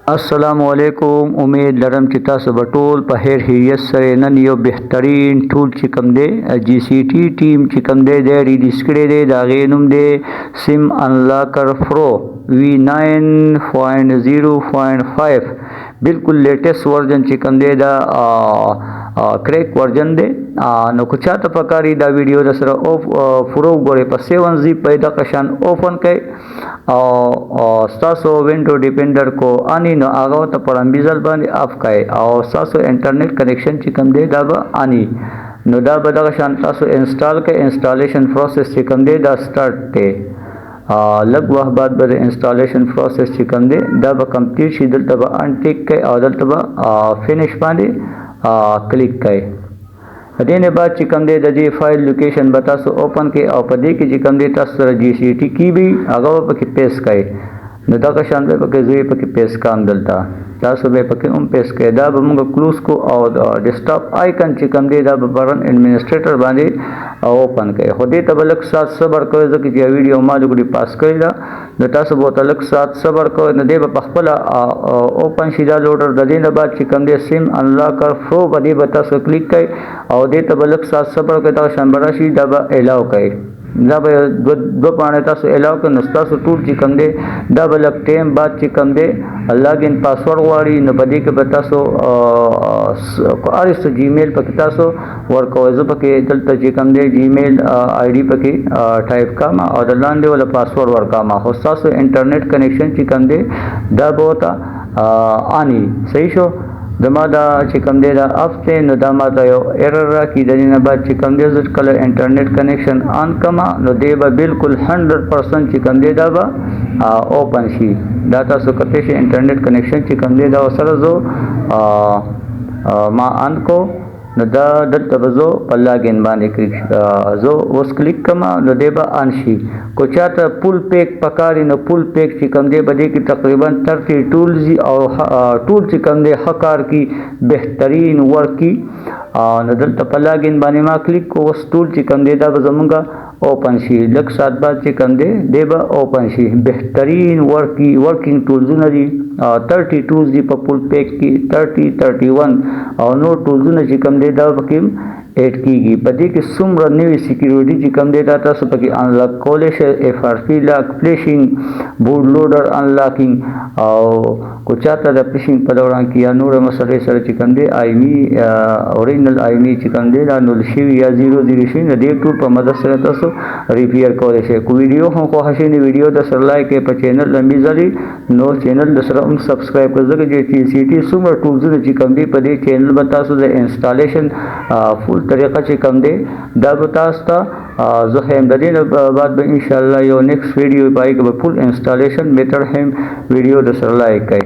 अस्सलामुअलैकुम। उम्मीद लरम कि तासु به ټول په خیر خیریت سره نن یو بهترین ټول چې کوم دی GCT ټیم چې کوم دی د ریلیز کړی دی د هغې نوم دی سیم انلاکر پرو V9.0.5 بالکل لیټیسٹ ورژن چې کوم دی دا کریک ورژن دی. نو که چاته پکاري دا ویډیو د سره پرو ګورئ په 7 پیدا قشان اوپن کړئ او ستاسو وینډو ډیپینډر کو اني نو هغه ته پرامبیزل باندې اف کړئ او ستاسو انټرنیټ کنیکشن چې کوم دی دا به اني نو دا به دغه شان تاسو انسټال کړئ. انسټالیشن پروسس چې کوم دی دا سٹارټ دی. لږ وخت بعد به د انسټالیشن پروسس چې کوم دی دا به کمپلیټ شي. دلته به انټیک کړئ او دلته به فینش باندې کلیک کړئ. دې نه بعد چې کوم دی د دې فایل لوکیشن به تاسو اوپن کړئ او په دې کې چې کوم دی تاسو سره GCT کی وي هغه به پکې پیسټ کړئ. نو دغه شان به پکې زه پکې پیسټ کوم. دلته تاسو به پکې هم پیسټ کړئ. دا به موږ کلوز کو او ډیسکټاپ آیکن چې کوم دی دا به برن ایڈمنسټریټر باندې اوپن کړئ. خو دې ته به لږ سات صبر کوئ ځکه چې ویډیو ما لږ پاس کړی ده. نو تاسو به ورته لږ سات صبر کوئ. نو دې به په خپله اوپن شي دا لوډر. د دې نه بعد چې کوم دی سیم انلاکر پرو په دې به تاسو کلیک کړئ او دې ته به لږ سات صبر کوئ. دغه شان به راشي دا به الاو کړئ. دا به دو پاڼې تاسو الاو کړئ. نو ستاسو ټول چې کوم دی دا به لږ ټایم بعد چې کوم دی لاګین پاسورډ غواړي. نو په دې کې به تاسو هر څه جیمیل پکې تاسو ورکوئ. زه پکې دلته چې کوم دی جیمیل آی ډي پکې ټایپ کړم او د لاندې ولا پاسورډ ورکړم. خو ستاسو انټرنیټ کنیکشن چې کوم دی دا به ورته اني صحیح شو. زما دا چې کوم دی دا اف دی نو دا ماته یو ایرر راکړي. د دې نه بعد چې کوم دی زه کله انټرنیټ کنیکشن آن کړم نو دی به بالکل 100% چې کوم دی دا به اوپن شي. دا تاسو کته شي انټرنیټ کنیکشن چې کوم دی دا سره زه ما آن کو نو دا دلته به زه په لاګین باندې زه اوس کلیک کوم نو دی به آن شي. کو چاته فول پیک پکاري نو فول پیک چې کوم دی به دې کې تقریبا 30 ټولز او ټول چې کوم دی ښه کار کی بهترین ورک کی. نو دلته په لاګین باندې ما کلیک کو. اوس ټول چې کوم دی دا به زمونږه اوپن شي. لږ سات بعد چې کوم دی دی به اوپن شي. بهترین ورکینګ ټولزونه دي. 30 ټولز دي په فول پیک کې 30 31 او نو ټولزونه چې کوم دی دا پکې ایډ کیږي. په دې کې څومره نوې سکیورټي چې کوم دی دا تاسو پکې انلاک کولی شئ. FRP لاک فلیشینګ بوټ لوډر انلاکینګ او کو چاته د فلیشینګ په دوران کې یا نور مسلې سره چې کوم دی آیمي اورینل آیمي چې کوم دی دا نول شوي یا 00 شي نو دې ټول په مدد سره تاسو ریپیر کولی شئ. کو ویډیو هم خوښه شي نو ویډیو د سره لایک کړئ. په چینل لمبي ځلې نو چینل د سره هم سبسکرایب کړئ ځکه چې GCT څومره ټولزونه چې کوم دی په دې چینل به تاسو د انسټالیشن فول طریقه چې کوم دی دا به تاسو ته زه هم د دې بعد به ان شاء الله یو نیکسټ ویډیو پای کې به فول انسټالیشن میتھډ هم ویډیو د سره لایک کړئ.